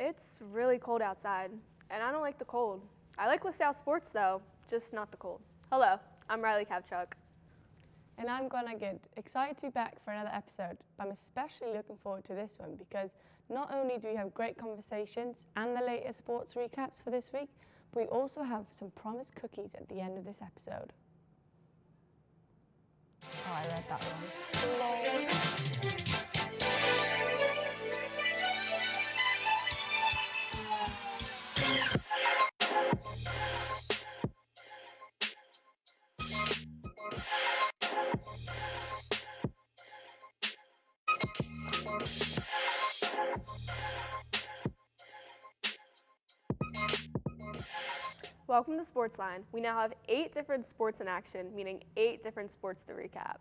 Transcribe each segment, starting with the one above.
It's really cold outside, and I don't like the cold. I like LaSalle sports, though, just not the cold. Hello, I'm Riley Kavchuk. And I'm gonna get excited to be back for another episode, but I'm especially looking forward to this one because not only do we have great conversations and the latest sports recaps for this week, but we also have some promised cookies at the end of this episode. Oh, I read that one. Welcome to SportsLine. We now have 8 different sports in action, meaning 8 different sports to recap.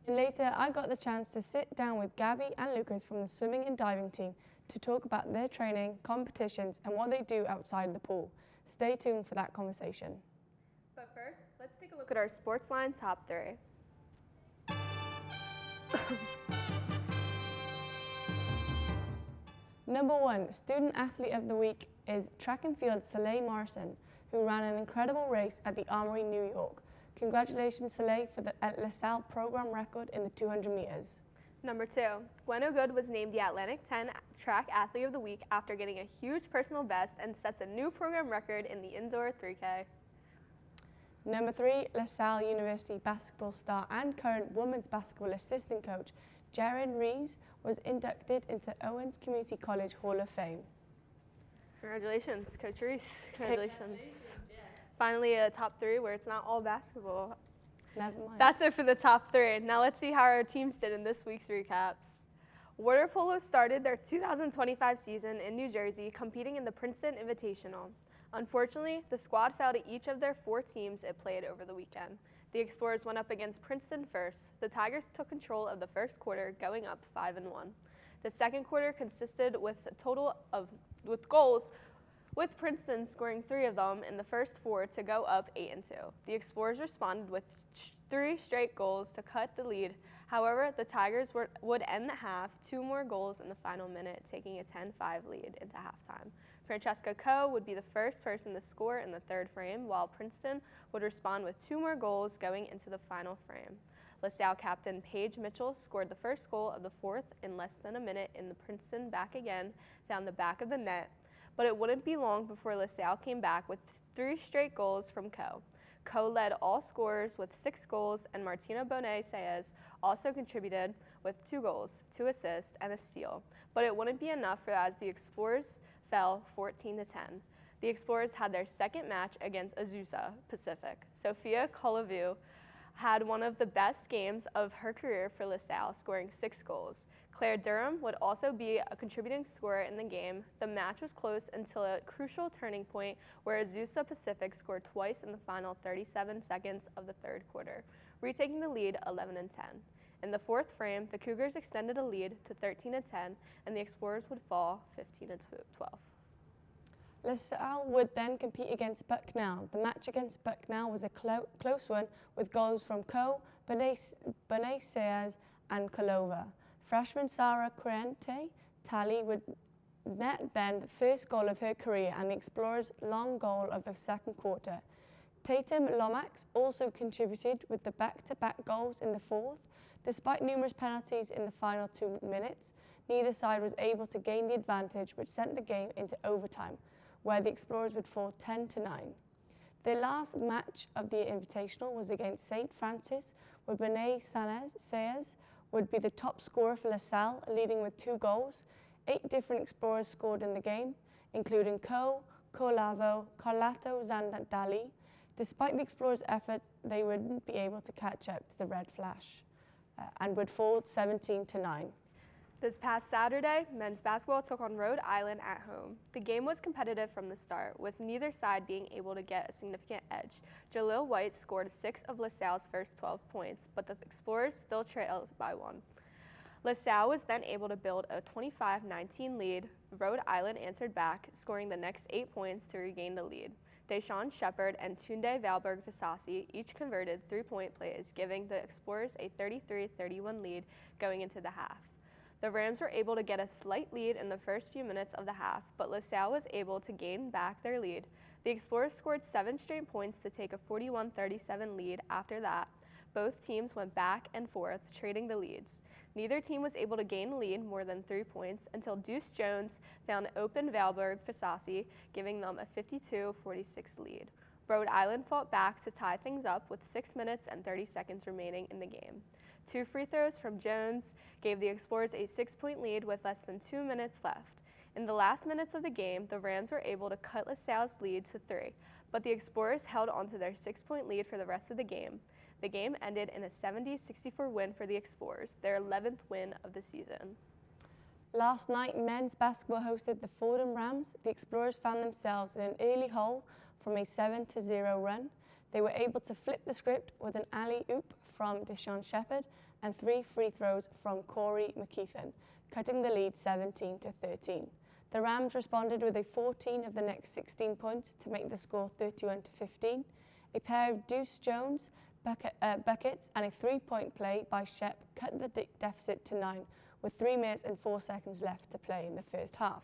And later, I got the chance to sit down with Gabby and Lucas from the swimming and diving team to talk about their training, competitions, and what they do outside the pool. Stay tuned for that conversation. But first, let's take a look at our SportsLine top 3. Number 1, Student Athlete of the Week is track and field Soleil Morrison, who ran an incredible race at the Armory, New York. Congratulations, Soleil, for the LaSalle program record in the 200 meters. Number 2, Gwen Good was named the Atlantic 10 Track Athlete of the Week after getting a huge personal best and sets a new program record in the indoor 3K. Number 3, LaSalle University basketball star and current women's basketball assistant coach Jaren Reeves was inducted into the Owens Community College Hall of Fame. Congratulations, Coach Reese. Congratulations. Finally, a top 3 where it's not all basketball. Never mind. That's it for the top 3. Now let's see how our teams did in this week's recaps. Water polo started their 2025 season in New Jersey, competing in the Princeton Invitational. Unfortunately, the squad fell to each of their 4 teams it played over the weekend. The Explorers went up against Princeton first. The Tigers took control of the first quarter, going up 5-1. The second quarter consisted with goals, with Princeton scoring 3 of them in the first 4 to go up 8-2. The Explorers responded with 3 straight goals to cut the lead. However, the Tigers would end the half 2 more goals in the final minute, taking a 10-5 lead into halftime. Francesca Coe would be the first person to score in the 3rd frame, while Princeton would respond with 2 more goals going into the final frame. LaSalle captain Paige Mitchell scored the first goal of the 4th in less than a minute, and the Princeton back again found the back of the net, but it wouldn't be long before LaSalle came back with 3 straight goals from Coe. Coe led all scorers with 6 goals, and Martina Bonet-Saez also contributed with 2 goals, 2 assists, and a steal, but it wouldn't be enough as the Explorers fell 14-10. The Explorers had their second match against Azusa Pacific. Sophia Colavu had one of the best games of her career for LaSalle, scoring 6 goals. Claire Durham would also be a contributing scorer in the game. The match was close until a crucial turning point where Azusa Pacific scored twice in the final 37 seconds of the 3rd quarter, retaking the lead 11-10. In the 4th frame, the Cougars extended a lead to 13-10, and the Explorers would fall 15-12. LaSalle would then compete against Bucknell. The match against Bucknell was a close one with goals from Coe, Bonet-Saez, and Kolova. Freshman Sarah Corrente Talley would net then the first goal of her career and the Explorers' long goal of the second quarter. Tatum Lomax also contributed with the back-to-back goals in the 4th. Despite numerous penalties in the final 2 minutes, neither side was able to gain the advantage, which sent the game into overtime, where the Explorers would fall 10-9. Their last match of the Invitational was against St. Francis, where Bonet-Saez would be the top scorer for LaSalle, leading with 2 goals. 8 different Explorers scored in the game, including Coe, Colavo, Carlato Zandali. Despite the Explorers' efforts, they wouldn't be able to catch up to the Red Flash and would fall 17-9. This past Saturday, men's basketball took on Rhode Island at home. The game was competitive from the start, with neither side being able to get a significant edge. Jalil White scored 6 of LaSalle's first 12 points, but the Explorers still trailed by 1. LaSalle was then able to build a 25-19 lead. Rhode Island answered back, scoring the next 8 points to regain the lead. Deshaun Shepard and Tunde Valberg-Fasasi each converted 3-point plays, giving the Explorers a 33-31 lead going into the half. The Rams were able to get a slight lead in the first few minutes of the half, but LaSalle was able to gain back their lead. The Explorers scored 7 straight points to take a 41-37 lead after that. Both teams went back and forth, trading the leads. Neither team was able to gain a lead more than 3 points until Deuce Jones found open Valberg Fasasi, giving them a 52-46 lead. Rhode Island fought back to tie things up with 6 minutes and 30 seconds remaining in the game. 2 free throws from Jones gave the Explorers a 6-point lead with less than 2 minutes left. In the last minutes of the game, the Rams were able to cut LaSalle's lead to 3, but the Explorers held onto their 6-point lead for the rest of the game. The game ended in a 70-64 win for the Explorers, their 11th win of the season. Last night, men's basketball hosted the Fordham Rams. The Explorers found themselves in an early hole from a 7-0 run. They were able to flip the script with an alley-oop from Deshaun Shepard and 3 free throws from Corey McKeithen, cutting the lead 17-13. The Rams responded with a 14 of the next 16 points to make the score 31-15. A pair of Deuce Jones buckets and a 3-point play by Shep cut the deficit to 9 with 3 minutes and 4 seconds left to play in the first half.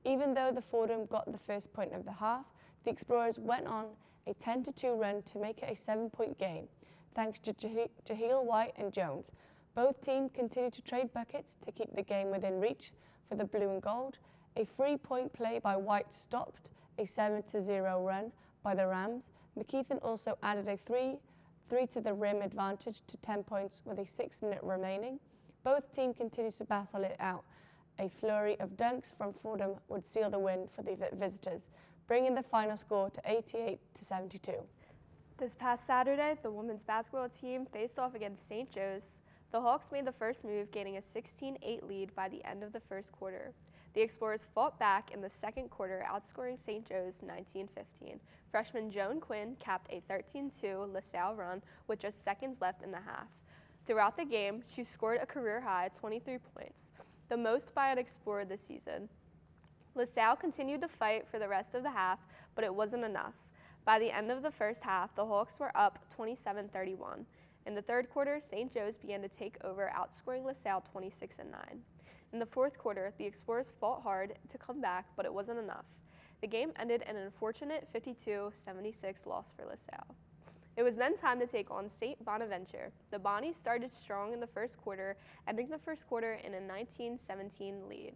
Even though the Fordham got the first point of the half, the Explorers went on a 10-2 run to make it a 7-point game, thanks to Jaheel White and Jones. Both teams continued to trade buckets to keep the game within reach for the blue and gold. A 3-point play by White stopped a 7-0 run by the Rams. McKeithen also added a 3 to the rim advantage to 10 points with a 6-minute remaining. Both teams continued to battle it out. A flurry of dunks from Fordham would seal the win for the visitors, bringing the final score to 88-72. This past Saturday, the women's basketball team faced off against St. Joe's. The Hawks made the first move, gaining a 16-8 lead by the end of the first quarter. The Explorers fought back in the second quarter, outscoring St. Joe's 19-15. Freshman Joan Quinn capped a 13-2 LaSalle run with just seconds left in the half. Throughout the game, she scored a career-high 23 points, the most by an Explorer this season. LaSalle continued to fight for the rest of the half, but it wasn't enough. By the end of the first half, the Hawks were up 27-31. In the third quarter, St. Joe's began to take over, outscoring LaSalle 26-9. In the fourth quarter, the Explorers fought hard to come back, but it wasn't enough. The game ended in an unfortunate 52-76 loss for LaSalle. It was then time to take on St. Bonaventure. The Bonnies started strong in the first quarter, ending the first quarter in a 19-17 lead.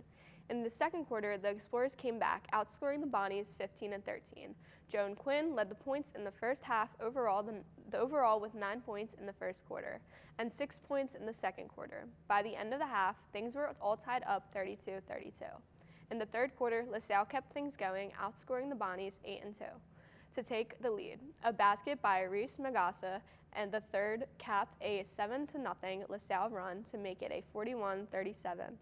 In the second quarter, the Explorers came back, outscoring the Bonnies 15-13. Joan Quinn led the points in the first half overall with 9 points in the first quarter and 6 points in the second quarter. By the end of the half, things were all tied up 32-32. In the third quarter, LaSalle kept things going, outscoring the Bonnies 8-2 to take the lead. A basket by Reese Magassa and the third capped a 7-0 LaSalle run to make it a 41-37.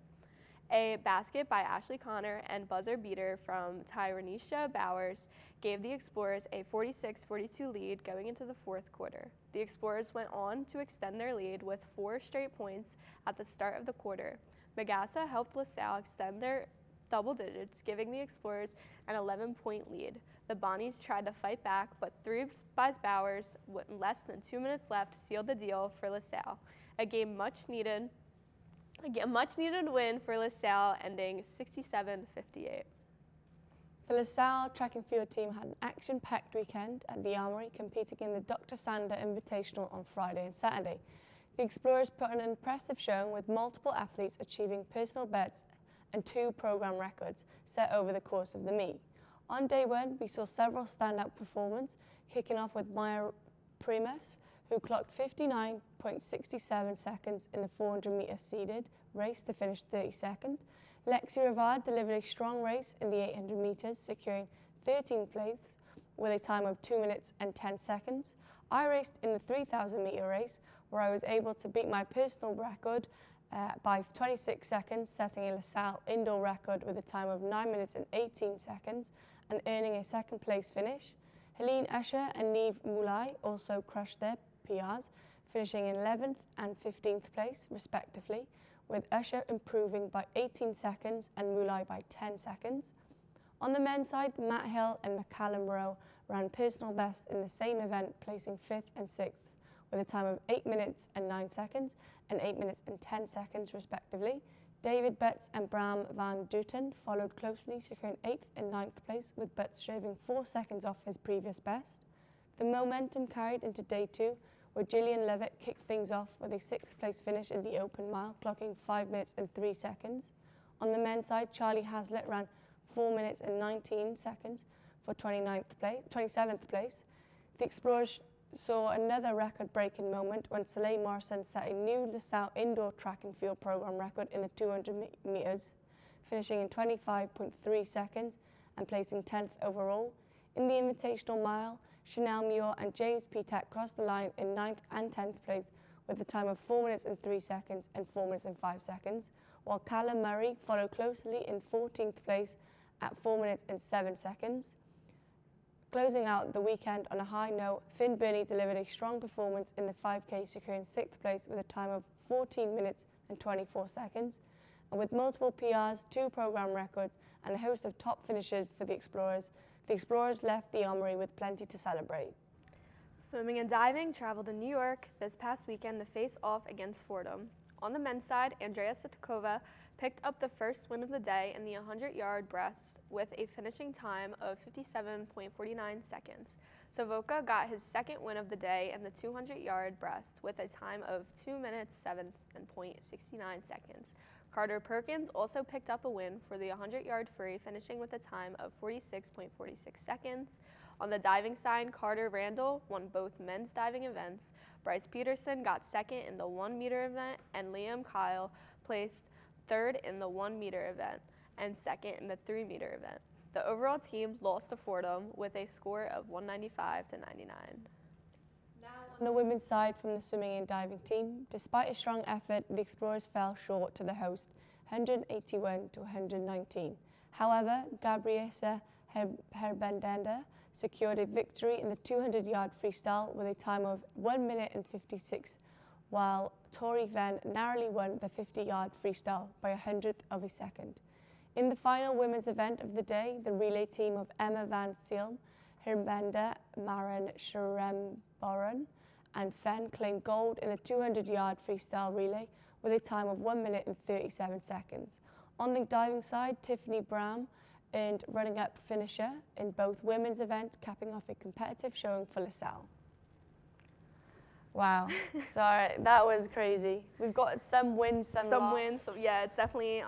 A basket by Ashley Connor and buzzer beater from Tyranisha Bowers gave the Explorers a 46-42 lead going into the fourth quarter. The Explorers went on to extend their lead with 4 straight points at the start of the quarter. Magassa helped LaSalle extend their double digits, giving the Explorers an 11-point lead. The Bonnies tried to fight back, but 3 by Bowers with less than 2 minutes left sealed the deal for LaSalle. A much needed win for LaSalle, ending 67-58. The LaSalle track and field team had an action-packed weekend at the Armory, competing in the Dr. Sander Invitational on Friday and Saturday. The Explorers put on an impressive showing with multiple athletes achieving personal bests and 2 program records set over the course of the meet. On day 1, we saw several standout performances, kicking off with Maya Primus, who clocked 59.67 seconds in the 400-meter seeded race to finish 32nd. Lexi Rivard delivered a strong race in the 800 meters, securing 13th place with a time of 2 minutes and 10 seconds. I raced in the 3,000-meter race, where I was able to beat my personal record by 26 seconds, setting a LaSalle indoor record with a time of 9 minutes and 18 seconds and earning a second place finish. Helene Usher and Neve Moulay also crushed their PRs, finishing in 11th and 15th place, respectively, with Usher improving by 18 seconds and Moulay by 10 seconds. On the men's side, Matt Hill and McCallum Rowe ran personal best in the same event, placing 5th and 6th, with a time of 8 minutes and 9 seconds and 8 minutes and 10 seconds, respectively. David Betts and Bram van Duten followed closely, securing 8th and 9th place, with Betts shaving 4 seconds off his previous best. The momentum carried into day 2, where Gillian Levitt kicked things off with a 6th place finish in the open mile, clocking 5 minutes and 3 seconds. On the men's side, Charlie Haslett ran 4 minutes and 19 seconds for 27th place. The Explorers saw another record-breaking moment when Soleil Morrison set a new LaSalle indoor track and field program record in the 200 metres, finishing in 25.3 seconds and placing 10th overall. In the Invitational Mile, Chanel Muir and James Petak crossed the line in 9th and 10th place with a time of 4 minutes and 3 seconds and 4 minutes and 5 seconds, while Callum Murray followed closely in 14th place at 4 minutes and 7 seconds. Closing out the weekend on a high note, Finn Burney delivered a strong performance in the 5K, securing 6th place with a time of 14 minutes and 24 seconds. And with multiple PRs, 2 program records, and a host of top finishes for the Explorers left the Armory with plenty to celebrate. Swimming and diving traveled to New York this past weekend to face off against Fordham. On the men's side, Andrea Sitakova picked up the first win of the day in the 100-yard breast with a finishing time of 57.49 seconds. Savoca got his second win of the day in the 200-yard breast with a time of 2 minutes 7.69 seconds. Carter Perkins also picked up a win for the 100-yard free, finishing with a time of 46.46 seconds. On the diving side, Carter Randall won both men's diving events. Bryce Peterson got second in the 1-meter event, and Liam Kyle placed third in the 1-meter event and second in the 3-meter event. The overall team lost to Fordham with a score of 195 to 99. Now on the women's side from the swimming and diving team, despite a strong effort, the Explorers fell short to the host, 181 to 119. However, Gabriela Herbendender secured a victory in the 200-yard freestyle with a time of 1 minute and 56, while Tori Venn narrowly won the 50-yard freestyle by 100th of a second. In the final women's event of the day, the relay team of Emma Van Seelm, Herbender, Maren Scheremboren, and Fenn claimed gold in the 200-yard freestyle relay with a time of 1 minute and 37 seconds. On the diving side, Tiffany Brown earned running-up finisher in both women's events, capping off a competitive showing for LaSalle. Wow, sorry, that was crazy. We've got some wins, some wins. So yeah, it's definitely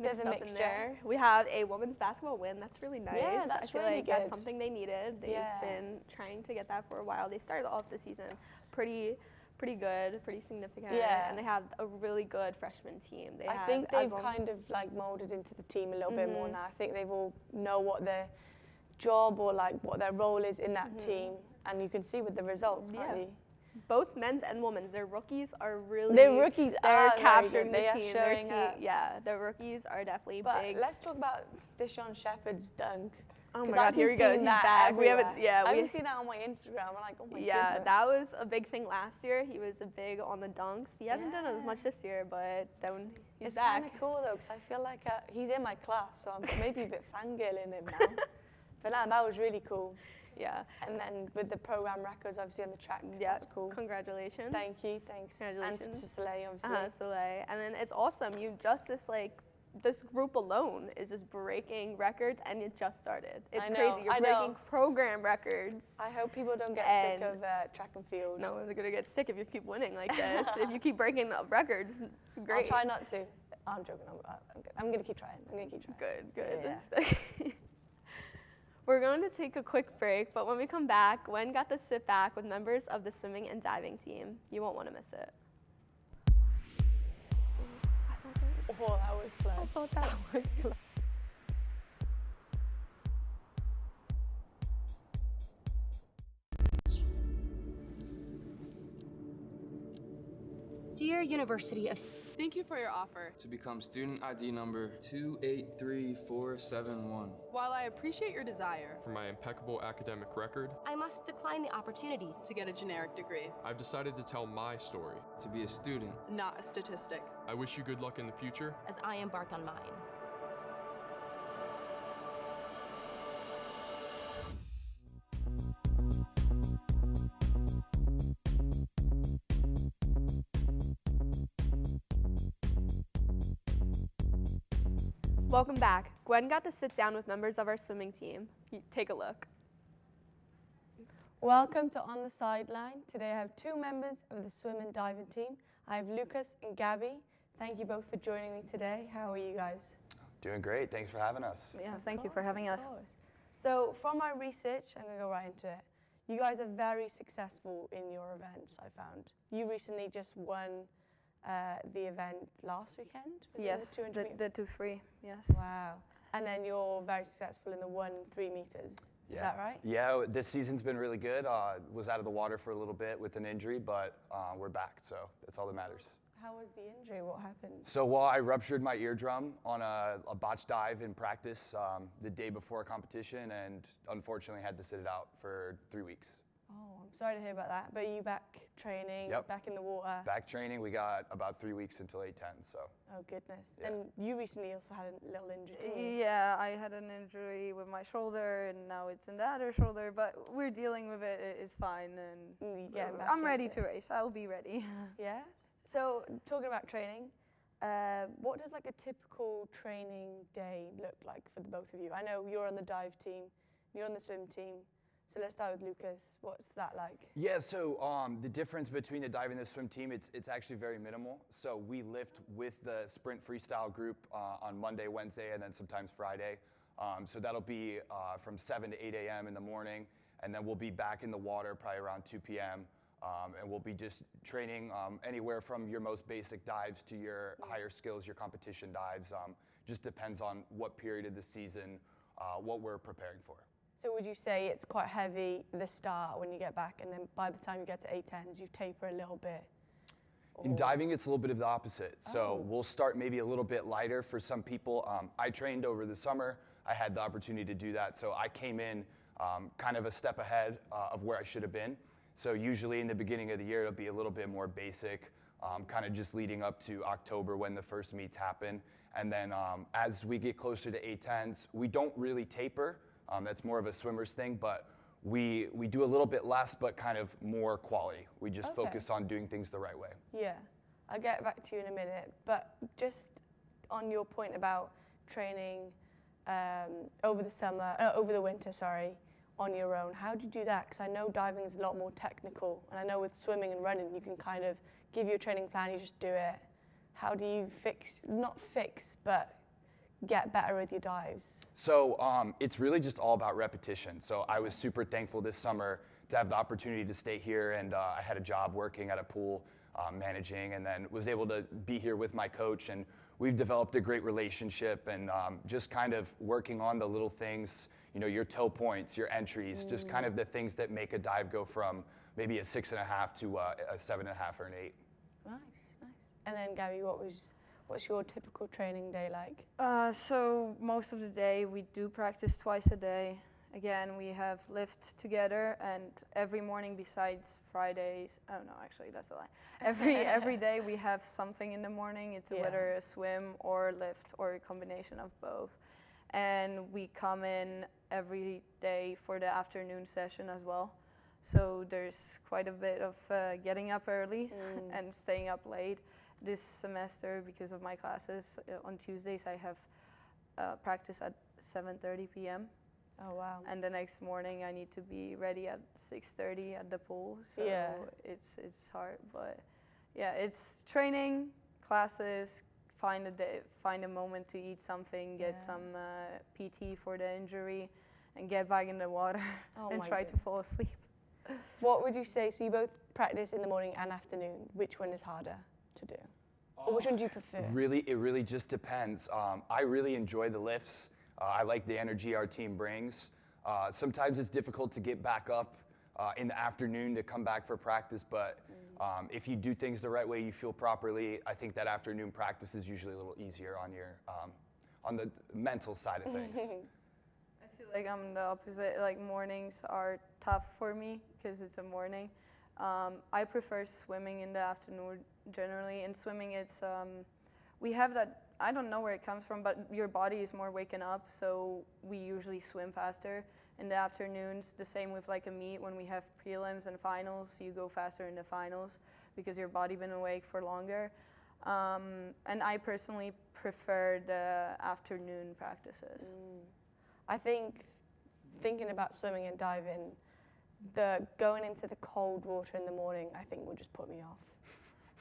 mixed up in there. We have a women's basketball win. That's really nice. Yeah, that's I feel really like good. That's something they needed. They've been trying to get that for a while. They started off the season pretty good, pretty significant. Yeah. And they have a really good freshman team. I think they've kind of like molded into the team a little bit more now. I think they've all know what their job or like what their role is in that team, and you can see with the results, can't you? Both men's and women's, their rookies are really. Their rookies are capturing very good. the team. They are showing up. Yeah, their rookies are definitely but big. Let's talk about Deshaun Shepard's dunk. Oh my God, here he goes. He's back. Everywhere. I haven't seen that on my Instagram. I'm like, oh my goodness. That was a big thing last year. He was big on the dunks. He hasn't done as much this year, but then he's back. It's kind of cool though, because I feel like he's in my class, so I'm maybe a bit fangirling him now. But no, that was really cool. Yeah. And then with the program records, obviously on the track, that's cool. Congratulations. Thank you. Thanks. Congratulations. And to Soleil, obviously. Soleil. And then it's awesome. You just this group alone is just breaking records, and it just started. It's crazy. You're breaking program records. I hope people don't get sick of track and field. No one's gonna get sick if you keep winning like this. If you keep breaking records, it's great. I'll try not to. I'm joking. I'm gonna keep trying. Good. Yeah. We're going to take a quick break, but when we come back, Gwen got to sit back with members of the swimming and diving team. You won't want to miss it. Oh, that was clutch. I thought that was clutch. Dear University of... Thank you for your offer to become student ID number 283471. While I appreciate your desire for my impeccable academic record, I must decline the opportunity to get a generic degree. I've decided to tell my story. To be a student, not a statistic. I wish you good luck in the future as I embark on mine. Welcome back. Gwen got to sit down with members of our swimming team. Take a look. Welcome to On the Sideline. Today I have two members of the swim and diving team. I have Lucas and Gabby. Thank you both for joining me today. How are you guys? Doing great. Thanks for having us. Yeah, thank you for having us. So from my research, I'm going to go right into it. You guys are very successful in your events, I found. You recently just won the event last weekend? Was Yes, it the 200 meters? the 2 free, yes. Wow. And then you're very successful in the 1 and 3 meters. Is that right? Yeah, this season's been really good. Was out of the water for a little bit with an injury, but we're back, so that's all that matters. How was the injury? What happened? So I ruptured my eardrum on a botch dive in practice the day before a competition, and unfortunately had to sit it out for 3 weeks. Oh, I'm sorry to hear about that. But are you back training, Yep. back in the water? Back training, we got about 3 weeks until 8:10, so. Oh, goodness. Yeah. And you recently also had a little injury. too. Yeah, I had an injury with my shoulder, and now it's in the other shoulder, but we're dealing with it. It's fine, and You get back I'm ready into to it. race. I'll be ready. Yeah. So talking about training, what does like a typical training day look like for the both of you? I know you're on the dive team, you're on the swim team. So let's start with Lucas. What's that like? Yeah, so the difference between the dive and the swim team, it's actually very minimal. So we lift with the sprint freestyle group on Monday, Wednesday, and then sometimes Friday. So that'll be from 7 to 8 a.m. in the morning, and then we'll be back in the water probably around 2 p.m. And we'll be just training anywhere from your most basic dives to your higher skills, your competition dives. Just depends on what period of the season, what we're preparing for. So would you say it's quite heavy at the start when you get back, and then by the time you get to 8:10s, you taper a little bit? In diving, it's a little bit of the opposite. So Oh. we'll start maybe a little bit lighter for some people. I trained over the summer. I had the opportunity to do that. So I came in kind of a step ahead of where I should have been. So usually in the beginning of the year, it'll be a little bit more basic, kind of just leading up to October when the first meets happen. And then as we get closer to 8:10s, we don't really taper. That's more of a swimmer's thing, but we do a little bit less, but kind of more quality. We just Okay. focus on doing things the right way. Yeah, I'll get back to you in a minute. But just on your point about training over the winter, on your own, how do you do that? Because I know diving is a lot more technical, and I know with swimming and running, you can kind of give you a training plan, you just do it. How do you but get better with your dives? So it's really just all about repetition. So I was super thankful this summer to have the opportunity to stay here, and I had a job working at a pool, managing, and then was able to be here with my coach, and we've developed a great relationship, and just kind of working on the little things, your toe points, your entries, just kind of the things that make a dive go from maybe a 6.5 to a 7.5 or an 8. Nice. And then Gabby, what's your typical training day like? So most of the day we do practice twice a day. Again, we have lift together, and every morning besides Fridays. Oh no, actually that's a lie. Every day we have something in the morning. It's whether a swim or lift or a combination of both. And we come in every day for the afternoon session as well. So there's quite a bit of getting up early and staying up late. This semester, because of my classes, on Tuesdays I have practice at 7:30 p.m. Oh wow. And the next morning I need to be ready at 6:30 at the pool. So it's hard, but yeah, it's training, classes, find a moment to eat something, get some PT for the injury, and get back in the water and try to fall asleep. What would you say? So you both practice in the morning and afternoon. Which one is harder to do? Or which one do you prefer? It really just depends. I really enjoy the lifts. I like the energy our team brings. Sometimes it's difficult to get back up in the afternoon to come back for practice, but if you do things the right way, you feel properly, I think that afternoon practice is usually a little easier on the mental side of things. I feel like I'm the opposite. Like mornings are tough for me because it's a morning. I prefer swimming in the afternoon generally. In swimming, it's we have that. I don't know where it comes from, but your body is more waking up, so we usually swim faster. In the afternoons, the same with like a meet. When we have prelims and finals, you go faster in the finals because your body been awake for longer. And I personally prefer the afternoon practices. I think thinking about swimming and diving, going into the cold water in the morning, I think would just put me off.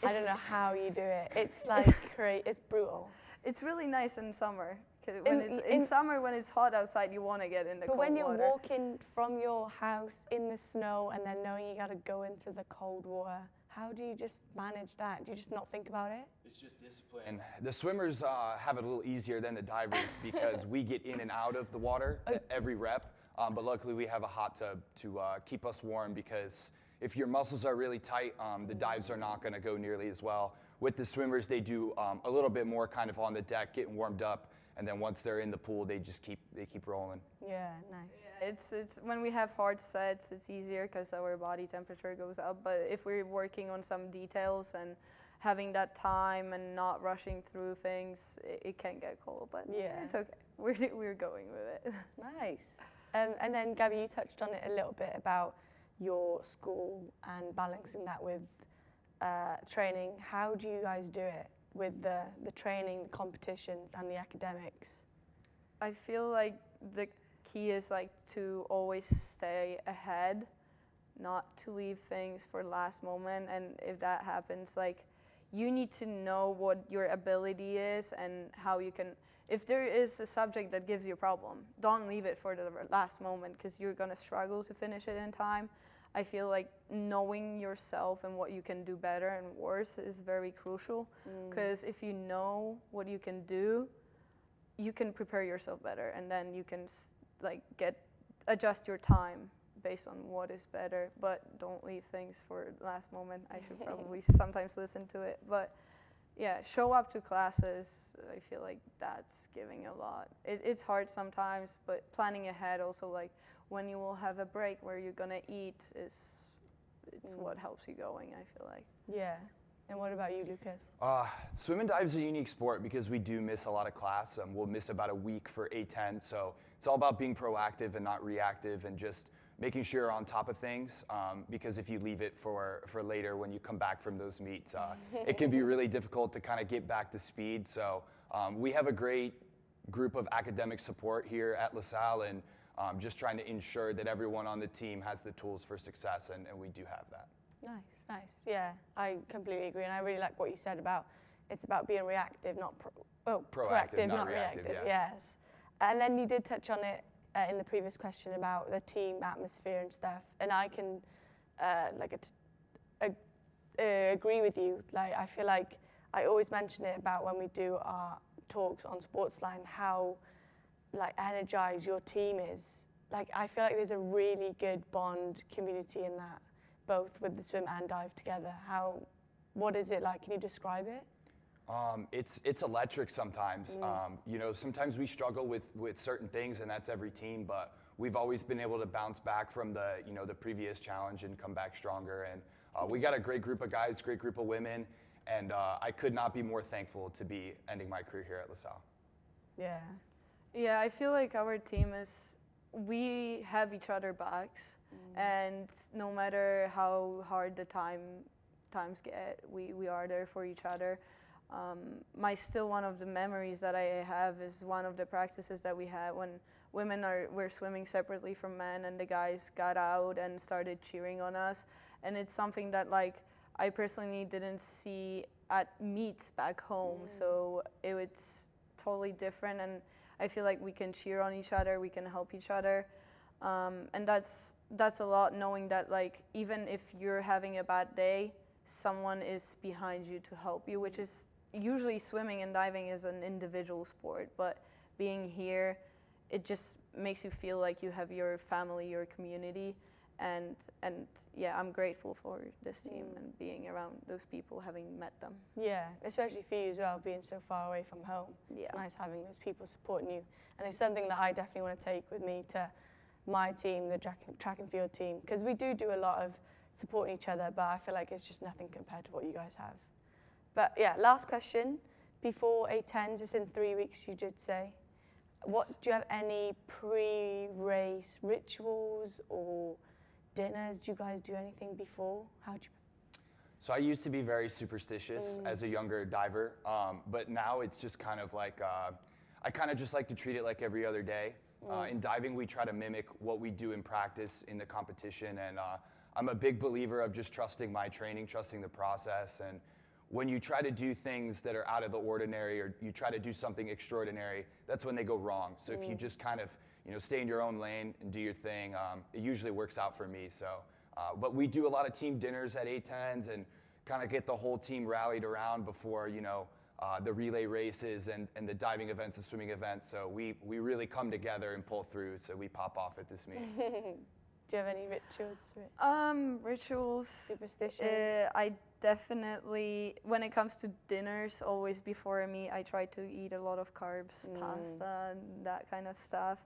I don't know how you do it. It's like it's brutal. It's really nice in summer. 'Cause in summer, when it's hot outside, you want to get in the cold water. But when you're walking from your house in the snow and then knowing you got to go into the cold water, how do you just manage that? Do you just not think about it? It's just discipline. And the swimmers have it a little easier than the divers because we get in and out of the water every rep. But luckily we have a hot tub to keep us warm, because if your muscles are really tight, the dives are not going to go nearly as well. With the swimmers, they do a little bit more kind of on the deck, getting warmed up, and then once they're in the pool, they keep rolling. Yeah, nice. Yeah, it's when we have hard sets, it's easier because our body temperature goes up. But if we're working on some details and having that time and not rushing through things, it can get cold. But yeah, it's okay. We're going with it. Nice. And then Gabby, you touched on it a little bit about your school and balancing that with training. How do you guys do it with the training, the competitions, and the academics? I feel like the key is like to always stay ahead, not to leave things for last moment. And if that happens, like, you need to know what your ability is and how you can. If there is a subject that gives you a problem, don't leave it for the last moment, because you're gonna struggle to finish it in time. I feel like knowing yourself and what you can do better and worse is very crucial, because if you know what you can do, you can prepare yourself better, and then you can adjust your time based on what is better. But don't leave things for the last moment. I should probably sometimes listen to it, but yeah, show up to classes. I feel like that's giving a lot. It's hard sometimes, but planning ahead also, like when you will have a break where you're gonna eat, it's what helps you going, I feel like. Yeah. And what about you, Lucas? Swim and dive is a unique sport because we do miss a lot of class. We'll miss about a week for A10, so it's all about being proactive and not reactive, and just making sure you're on top of things, because if you leave it for later when you come back from those meets, it can be really difficult to kind of get back to speed. So we have a great group of academic support here at LaSalle, and just trying to ensure that everyone on the team has the tools for success, and we do have that. Nice. Yeah, I completely agree, and I really like what you said about it's about being reactive, not proactive, not reactive. Yeah. Yes. And then you did touch on it in the previous question about the team atmosphere and stuff, and I can agree with you. Like, I feel like I always mention it about when we do our talks on SportsLine, how like energized your team is. Like, I feel like there's a really good bond community in that, both with the swim and dive together. What is it like? Can you describe it? It's electric sometimes. Sometimes we struggle with certain things, and that's every team, but we've always been able to bounce back from the previous challenge and come back stronger. And we got a great group of guys, great group of women, and I could not be more thankful to be ending my career here at LaSalle. Yeah. Yeah, I feel like our team we have each other backs, and no matter how hard the times get, we are there for each other. Still one of the memories that I have is one of the practices that we had when women were swimming separately from men, and the guys got out and started cheering on us. And it's something that, like, I personally didn't see at meets back home, so it's totally different, and I feel like we can cheer on each other, we can help each other, and that's a lot, knowing that, like, even if you're having a bad day, someone is behind you to help you, which is usually swimming and diving is an individual sport, but being here, it just makes you feel like you have your family, your community, and yeah, I'm grateful for this team and being around those people, having met them. Yeah, especially for you as well, being so far away from home. Yeah. It's nice having those people supporting you, and it's something that I definitely want to take with me to my team, the track and field team, because we do a lot of supporting each other, but I feel like it's just nothing compared to what you guys have. But yeah, last question. Before A10, just in 3 weeks, you did say, do you have any pre-race rituals or dinners? Do you guys do anything before? So I used to be very superstitious as a younger diver, but now it's just kind of like, I kind of just like to treat it like every other day. In diving, we try to mimic what we do in practice in the competition, and I'm a big believer of just trusting my training, trusting the process, and when you try to do things that are out of the ordinary or you try to do something extraordinary, that's when they go wrong. So if you just kind of, stay in your own lane and do your thing, it usually works out for me. So, but we do a lot of team dinners at 810s and kind of get the whole team rallied around before, the relay races and the diving events, the swimming events. So we really come together and pull through. So we pop off at this meet. Do you have any rituals? Rituals. Superstitions? I definitely, when it comes to dinners, always before a meet, I try to eat a lot of carbs, pasta, that kind of stuff.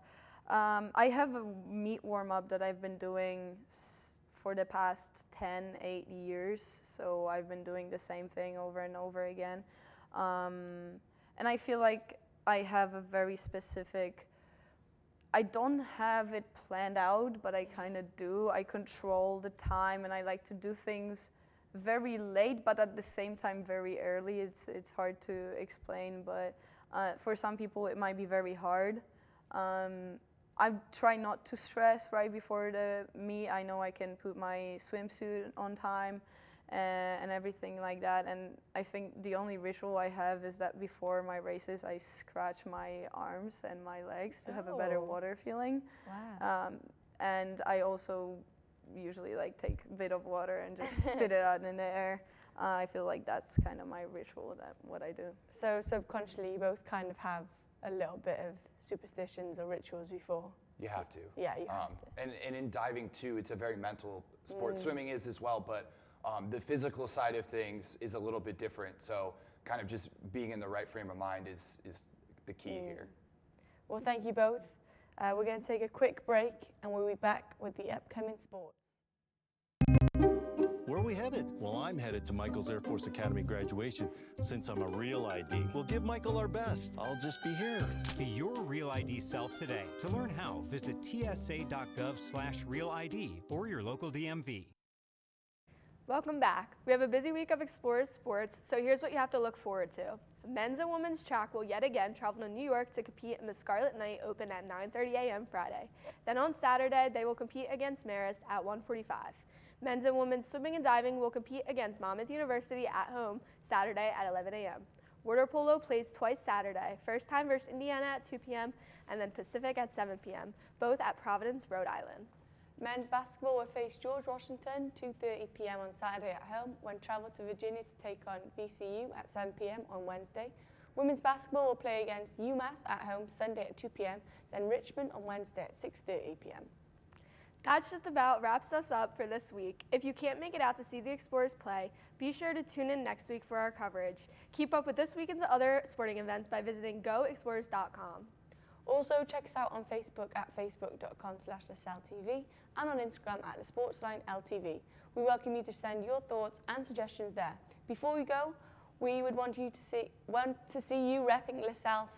I have a meet warm-up that I've been doing for the past 8 years. So I've been doing the same thing over and over again. And I feel like I have a very specific, I don't have it planned out, but I kind of do. I control the time and I like to do things very late, but at the same time very early. It's hard to explain, but for some people it might be very hard. I try not to stress right before the meet. I know I can put my swimsuit on time and everything like that. And I think the only ritual I have is that before my races, I scratch my arms and my legs to have a better water feeling. Wow. And I also usually take a bit of water and just spit it out in the air. I feel like that's kind of my ritual, what I do. So subconsciously, you both kind of have a little bit of superstitions or rituals before. You have to. Yeah, you have to. And in diving too, it's a very mental sport. Swimming is as well, but the physical side of things is a little bit different. So kind of just being in the right frame of mind is the key here. Well, thank you both. We're going to take a quick break and we'll be back with the upcoming sports. Where are we headed? Well, I'm headed to Michael's Air Force Academy graduation. Since I'm a real ID, we'll give Michael our best. I'll just be here. Be your Real ID self today. To learn how, visit tsa.gov/realid or your local DMV. Welcome back. We have a busy week of Explorers Sports, so here's what you have to look forward to. Men's and women's track will yet again travel to New York to compete in the Scarlet Knight Open at 9:30 a.m. Friday. Then on Saturday, they will compete against Marist at 1:45. Men's and women's swimming and diving will compete against Monmouth University at home Saturday at 11 a.m. Water polo plays twice Saturday, first time versus Indiana at 2 p.m. and then Pacific at 7 p.m., both at Providence, Rhode Island. Men's basketball will face George Washington 2:30 p.m. on Saturday at home, when travel to Virginia to take on VCU at 7 p.m. on Wednesday. Women's basketball will play against UMass at home Sunday at 2 p.m., then Richmond on Wednesday at 6:30 p.m. That just about wraps us up for this week. If you can't make it out to see the Explorers play, be sure to tune in next week for our coverage. Keep up with this weekend's other sporting events by visiting goexplorers.com. Also, check us out on Facebook at facebook.com/LaSalleTV and on Instagram at the SportsLine LTV. We welcome you to send your thoughts and suggestions there. Before we go, we would want to see you repping LaSalle.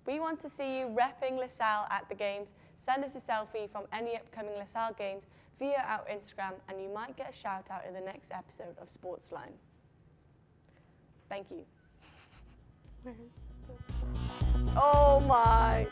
We want to see you repping LaSalle at the games. Send us a selfie from any upcoming LaSalle games via our Instagram, and you might get a shout out in the next episode of SportsLine. Thank you. Oh my.